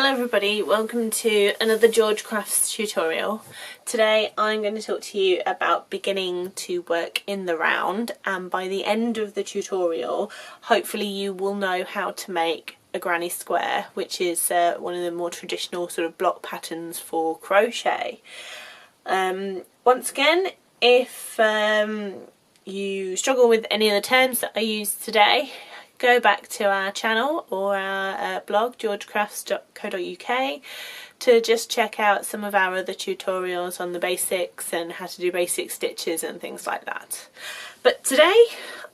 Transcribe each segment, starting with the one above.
Hello everybody, welcome to another George Crafts tutorial. Today I'm going to talk to you about beginning to work in the round, and by the end of the tutorial hopefully you will know how to make a granny square, which is one of the more traditional sort of block patterns for crochet. Once again, if you struggle with any of the terms that I used today, go back to our channel or our blog georgecrafts.co.uk to just check out some of our other tutorials on the basics and how to do basic stitches and things like that. But today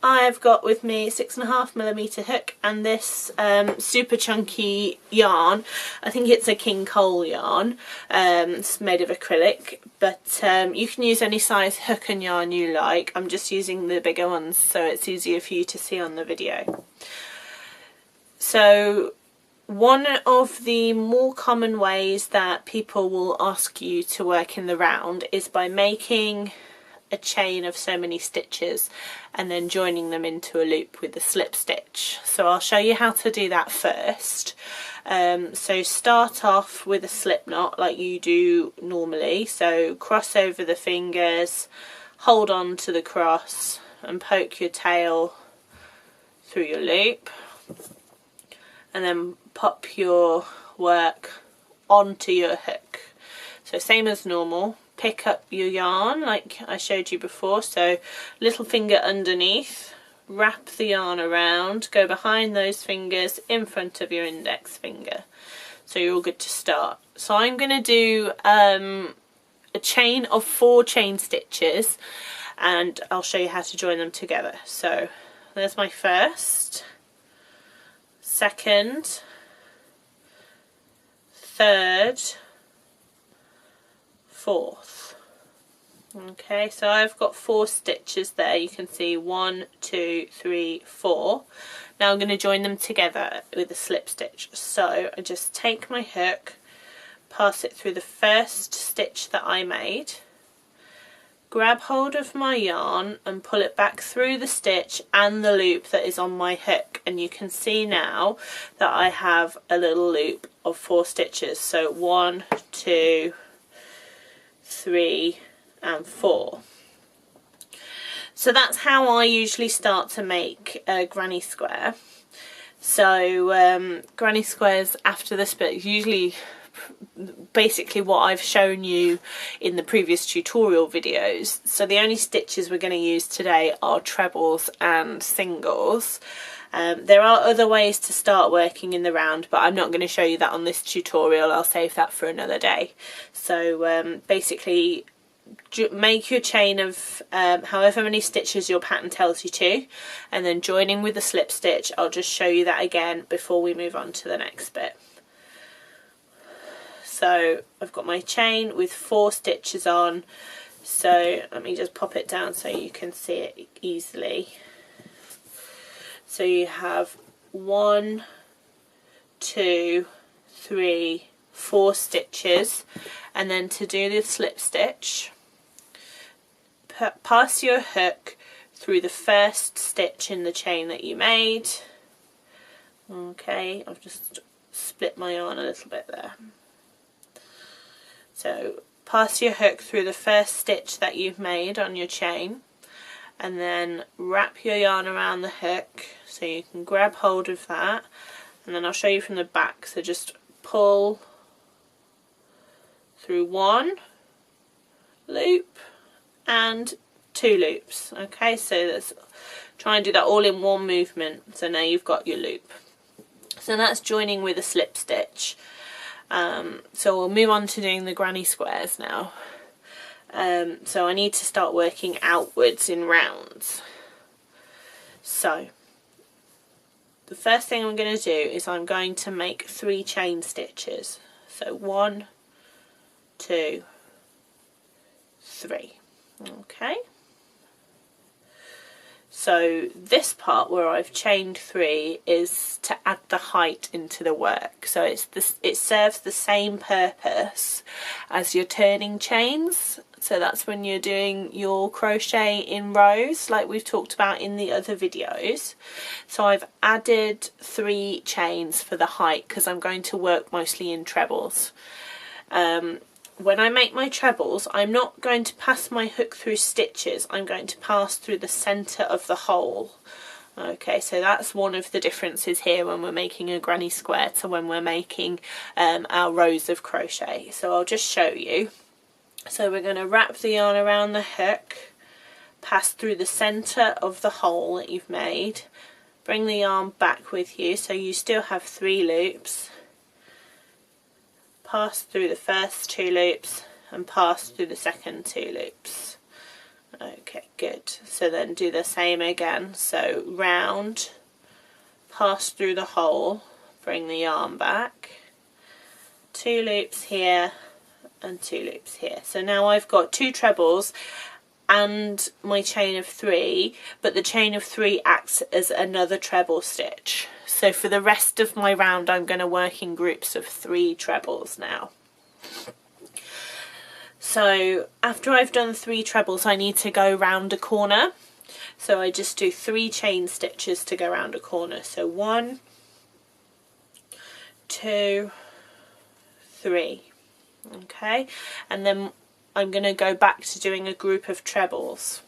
I've got with me 6.5mm hook and this super chunky yarn. I think it's a King Cole yarn. It's made of acrylic, but you can use any size hook and yarn you like. I'm just using the bigger ones so it's easier for you to see on the video. So one of the more common ways that people will ask you to work in the round is by making a chain of so many stitches and then joining them into a loop with a slip stitch. So I'll show you how to do that first. So start off with a slip knot like you do normally. So cross over the fingers, hold on to the cross and poke your tail through your loop, and then pop your work onto your hook. So same as normal, pick up your yarn like I showed you before, so little finger underneath, wrap the yarn around, go behind those fingers in front of your index finger. So you're all good to start. So I'm going to do a chain of 4 chain stitches and I'll show you how to join them together. So there's my first, second, third, fourth. Okay, so I've got 4 stitches there. You can see 1, 2, 3, 4. Now I'm going to join them together with a slip stitch. So I just take my hook, pass it through the first stitch that I made, grab hold of my yarn and pull it back through the stitch and the loop that is on my hook, and you can see now that I have a little loop of 4 stitches. So 1, 2, 3 and 4. So that's how I usually start to make a granny square. So granny squares after the split, usually basically what I've shown you in the previous tutorial videos. So the only stitches we're going to use today are trebles and singles. There are other ways to start working in the round, but I'm not going to show you that on this tutorial. I'll save that for another day. So basically make your chain of however many stitches your pattern tells you to, and then joining with a slip stitch. I'll just show you that again before we move on to the next bit. So I've got my chain with 4 stitches on, so let me just pop it down so you can see it easily. So you have 1, 2, 3, 4 stitches, and then to do the slip stitch, pass your hook through the first stitch in the chain that you made. Okay, I've just split my yarn a little bit there. So pass your hook through the first stitch that you've made on your chain, and then wrap your yarn around the hook so you can grab hold of that, and then I'll show you from the back. So just pull through 1 loop and 2 loops. Okay, so let's try and do that all in one movement. So now you've got your loop. So that's joining with a slip stitch. So we'll move on to doing the granny squares now. So I need to start working outwards in rounds. So the first thing I'm going to do is I'm going to make 3 chain stitches. So 1, 2, 3. Okay. So this part where I've chained 3 is to add the height into the work. So it serves the same purpose as your turning chains. So that's when you're doing your crochet in rows like we've talked about in the other videos. So I've added 3 chains for the height because I'm going to work mostly in trebles. When I make my trebles, I'm not going to pass my hook through stitches, I'm going to pass through the centre of the hole. Okay, so that's one of the differences here when we're making a granny square to when we're making our rows of crochet. So I'll just show you. So we're going to wrap the yarn around the hook, pass through the centre of the hole that you've made, bring the yarn back with you so you still have 3 loops, pass through the first 2 loops and pass through the second 2 loops. Okay, good. So then do the same again. So round, pass through the hole, bring the yarn back, 2 loops here and 2 loops here. So now I've got 2 trebles and my chain of 3, but the chain of 3 acts as another treble stitch. So for the rest of my round I'm going to work in groups of 3 trebles now. So after I've done 3 trebles I need to go round a corner. So I just do 3 chain stitches to go round a corner. So 1, 2, 3. Okay, and then I'm going to go back to doing a group of trebles.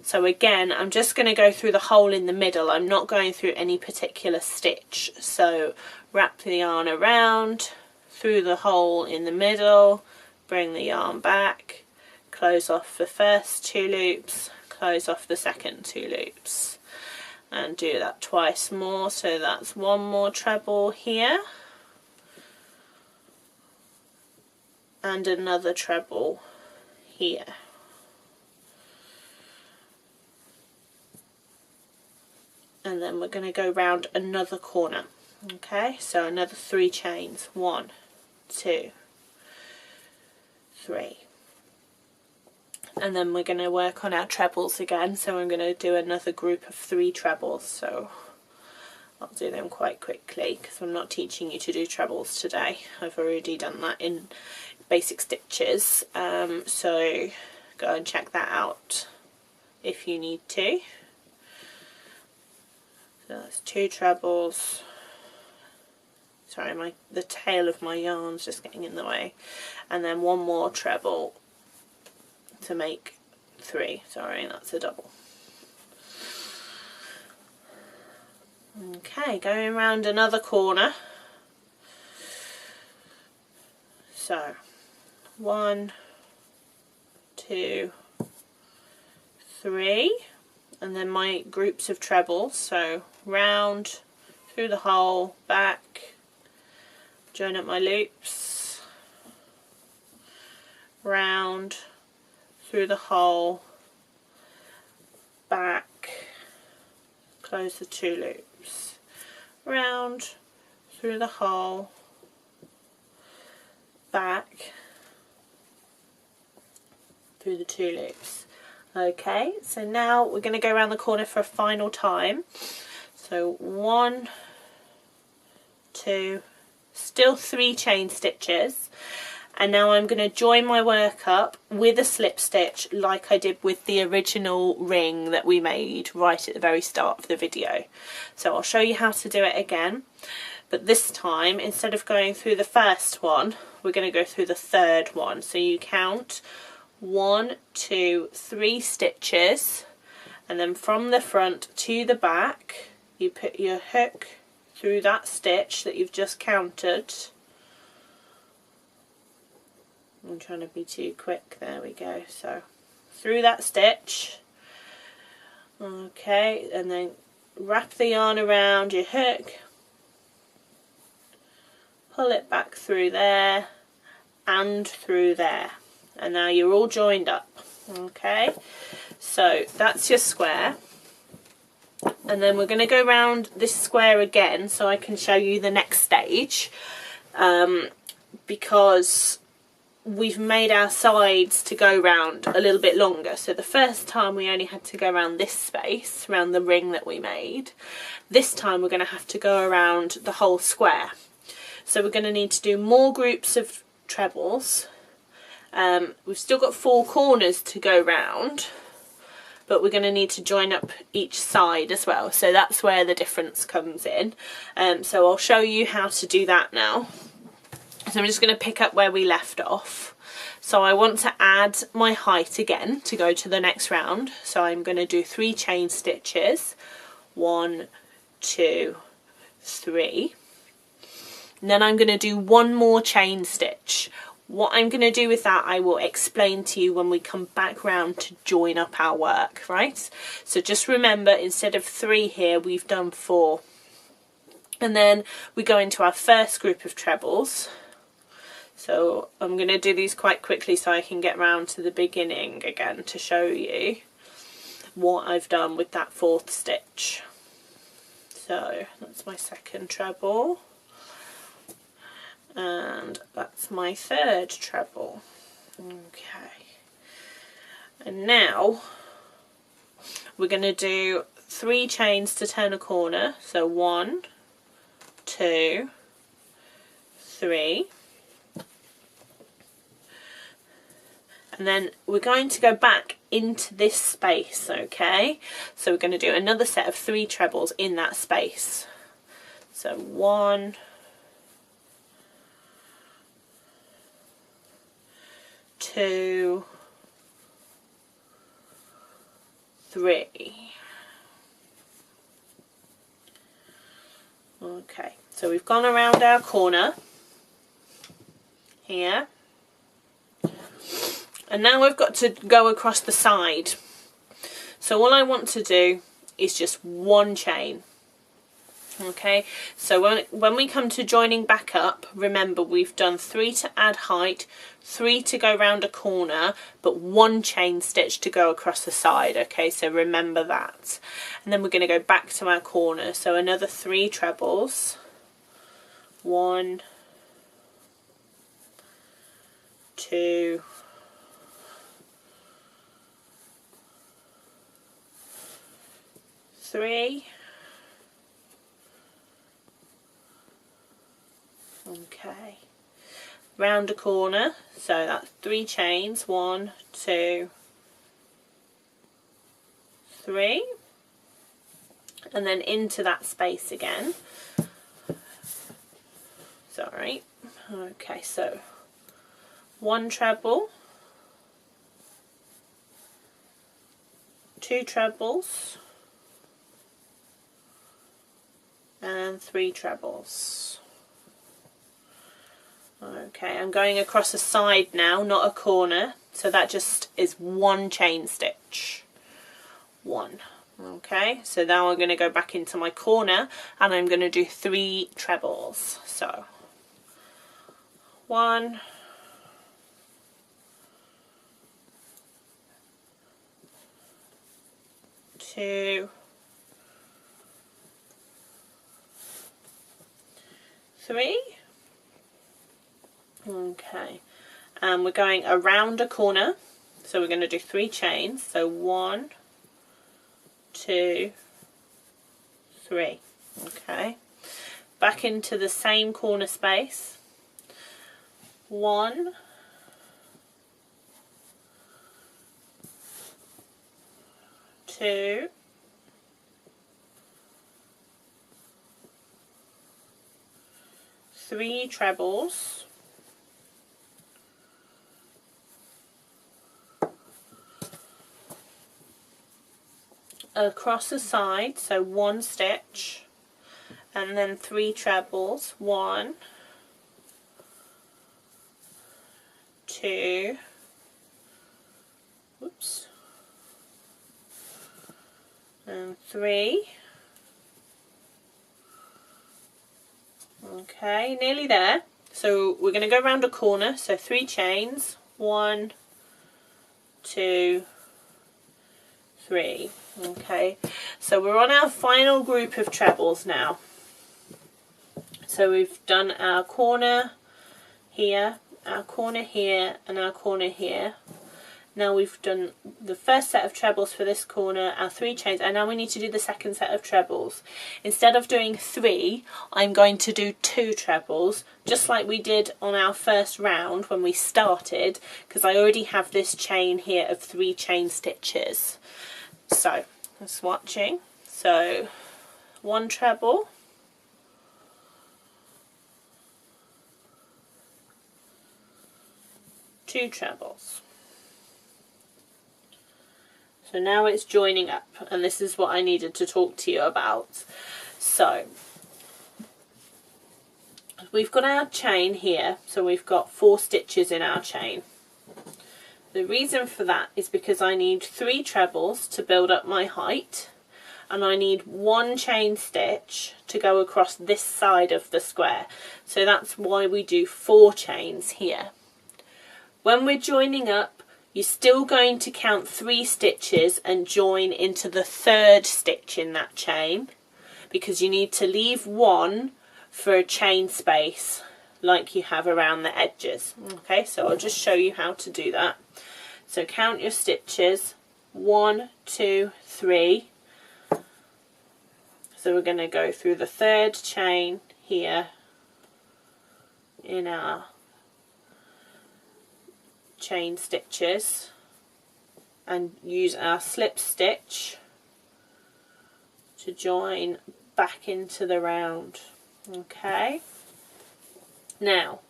So again, I'm just going to go through the hole in the middle. I'm not going through any particular stitch. So wrap the yarn around, through the hole in the middle, bring the yarn back, close off the first 2 loops, close off the second 2 loops, and do that twice more. So that's 1 more treble here. And another treble here. And then we're going to go round another corner. Okay, so another 3 chains. 1, 2, 3. And then we're going to work on our trebles again. So I'm going to do another group of 3 trebles. So I'll do them quite quickly because I'm not teaching you to do trebles today. I've already done that in basic stitches, so go and check that out if you need to. So that's 2 trebles. Sorry, the tail of my yarn's just getting in the way. And then 1 more treble to make 3. Sorry, that's a double. Okay, going around another corner. So 1, 2, 3, and then my groups of trebles. So round, through the hole, back, join up my loops, round, through the hole, back, close the 2 loops, round, through the hole, back, through the 2 loops. Okay, so now we're going to go around the corner for a final time. So 1, 2, still 3 chain stitches, and now I'm going to join my work up with a slip stitch like I did with the original ring that we made right at the very start of the video. So I'll show you how to do it again, but this time instead of going through the first one we're going to go through the third one. So you count 1, 2, 3 stitches, and then from the front to the back you put your hook through that stitch that you've just counted. I'm trying to be too quick, there we go. So through that stitch, okay, and then wrap the yarn around your hook, pull it back through there and through there, and now you're all joined up. Okay, so that's your square, and then we're going to go around this square again so I can show you the next stage, because we've made our sides to go round a little bit longer. So the first time we only had to go around this space, around the ring that we made. This time we're going to have to go around the whole square. So we're going to need to do more groups of trebles We've still got 4 corners to go round, but we're going to need to join up each side as well, so that's where the difference comes in. So I'll show you how to do that now. So I'm just going to pick up where we left off. So I want to add my height again to go to the next round, so I'm going to do 3 chain stitches, 1, 2, 3, and then I'm going to do 1 more chain stitch. What I'm going to do with that I will explain to you when we come back round to join up our work, right? So just remember, instead of 3 here, we've done 4. And then we go into our first group of trebles. So I'm going to do these quite quickly so I can get round to the beginning again to show you what I've done with that 4th stitch. So that's my 2nd treble. And that's my 3rd treble. Okay, and now we're going to do 3 chains to turn a corner, so 1, 2, 3, and then we're going to go back into this space. Okay, so we're going to do another set of 3 trebles in that space, so 1, 2, 3. Okay, so we've gone around our corner here, and now we've got to go across the side. So all I want to do is just 1 chain. Okay, so when we come to joining back up, remember we've done 3 to add height, 3 to go round a corner, but 1 chain stitch to go across the side. Okay, so remember that. And then we're going to go back to our corner, so another 3 trebles, 1, 2, 3. Okay, round a corner, so that's 3 chains, 1, 2, 3, and then into that space again. Sorry. Okay, so 1 treble, 2 trebles, and 3 trebles. Okay, I'm going across a side now, not a corner, so that just is 1 chain stitch. 1. Okay, so now I'm going to go back into my corner and I'm going to do 3 trebles. So 1, 2, 3. Okay, and we're going around a corner, so we're going to do 3 chains, so 1, 2, 3. Okay, back into the same corner space, 1, 2, 3 trebles, across the side, so 1 stitch, and then 3 trebles, 1, 2, whoops, and 3. Okay, nearly there. So we're going to go around a corner, so 3 chains, 1, 2, 3. Okay, so we're on our final group of trebles now. So we've done our corner here, our corner here, and our corner here. Now we've done the first set of trebles for this corner, our 3 chains, and now we need to do the second set of trebles. Instead of doing 3, I'm going to do 2 trebles, just like we did on our first round when we started, because I already have this chain here of 3 chain stitches. So, I'm swatching. So, 1 treble, 2 trebles. So now it's joining up, and this is what I needed to talk to you about. So we've got our chain here, so we've got 4 stitches in our chain. The reason for that is because I need 3 trebles to build up my height, and I need 1 chain stitch to go across this side of the square. So that's why we do 4 chains here. When we're joining up, you're still going to count 3 stitches and join into the 3rd stitch in that chain, because you need to leave 1 for a chain space like you have around the edges. Okay, so I'll just show you how to do that. So count your stitches, 1, 2, 3. So we're going to go through the 3rd chain here in our chain stitches and use our slip stitch to join back into the round. Okay, now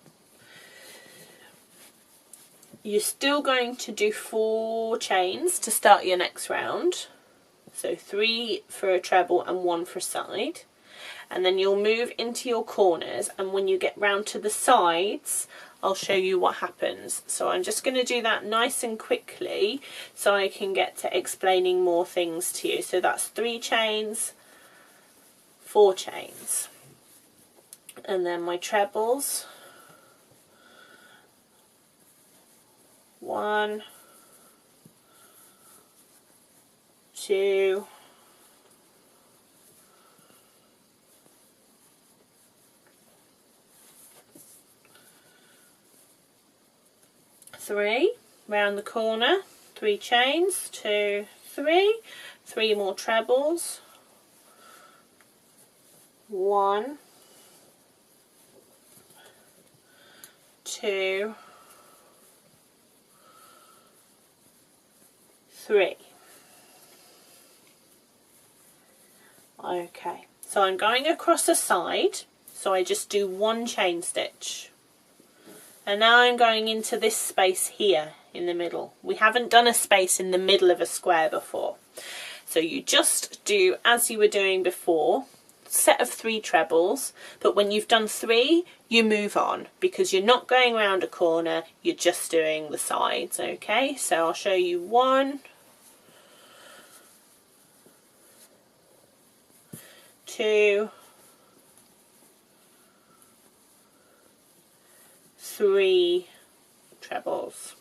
you're still going to do 4 chains to start your next round, so 3 for a treble and 1 for side, and then you'll move into your corners, and when you get round to the sides I'll show you what happens. So I'm just going to do that nice and quickly so I can get to explaining more things to you. So that's 3 chains, 4 chains, and then my trebles, 1, 2, 3, round the corner, 3 chains, 2, 3, 3 more trebles, 1, 2, 3. Okay, so I'm going across a side, so I just do 1 chain stitch. And now I'm going into this space here in the middle. We haven't done a space in the middle of a square before. So you just do as you were doing before, set of 3 trebles, but when you've done 3, you move on, because you're not going around a corner, you're just doing the sides. Okay, so I'll show you 1, 2, 3 trebles.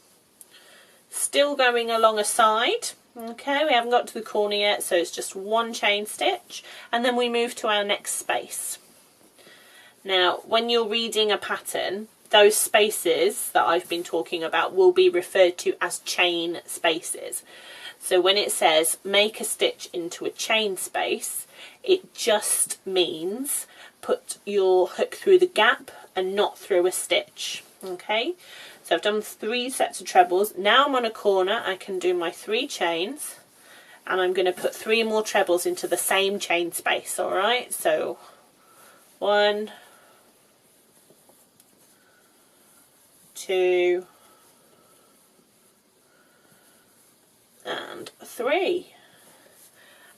Still going along a side. Okay, we haven't got to the corner yet, so it's just 1 chain stitch, and then we move to our next space. Now, when you're reading a pattern, those spaces that I've been talking about will be referred to as chain spaces. So when it says make a stitch into a chain space, it just means put your hook through the gap and not through a stitch. Okay, so I've done 3 sets of trebles. Now I'm on a corner, I can do my 3 chains, and I'm going to put 3 more trebles into the same chain space. Alright, so 1, 2, and 3.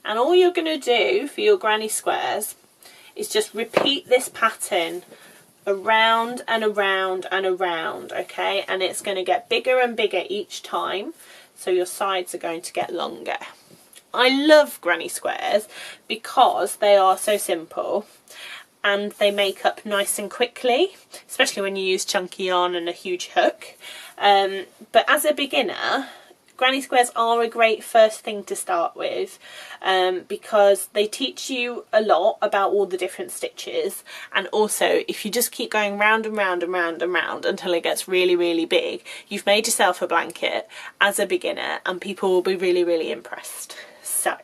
And all you're going to do for your granny squares is just repeat this pattern around and around and around, okay, and it's going to get bigger and bigger each time, so your sides are going to get longer. I love granny squares because they are so simple and they make up nice and quickly, especially when you use chunky yarn and a huge hook, but as a beginner, granny squares are a great first thing to start with, because they teach you a lot about all the different stitches, and also if you just keep going round and round and round and round until it gets really, really big, you've made yourself a blanket as a beginner and people will be really, really impressed. So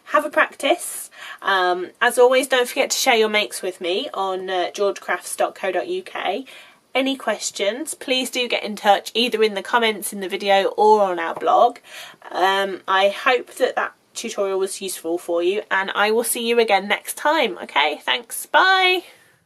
have a practice. As always, don't forget to share your makes with me on georgecrafts.co.uk. Any questions, please do get in touch either in the comments in the video or on our blog. I hope that tutorial was useful for you, and I will see you again next time. Okay, thanks, bye.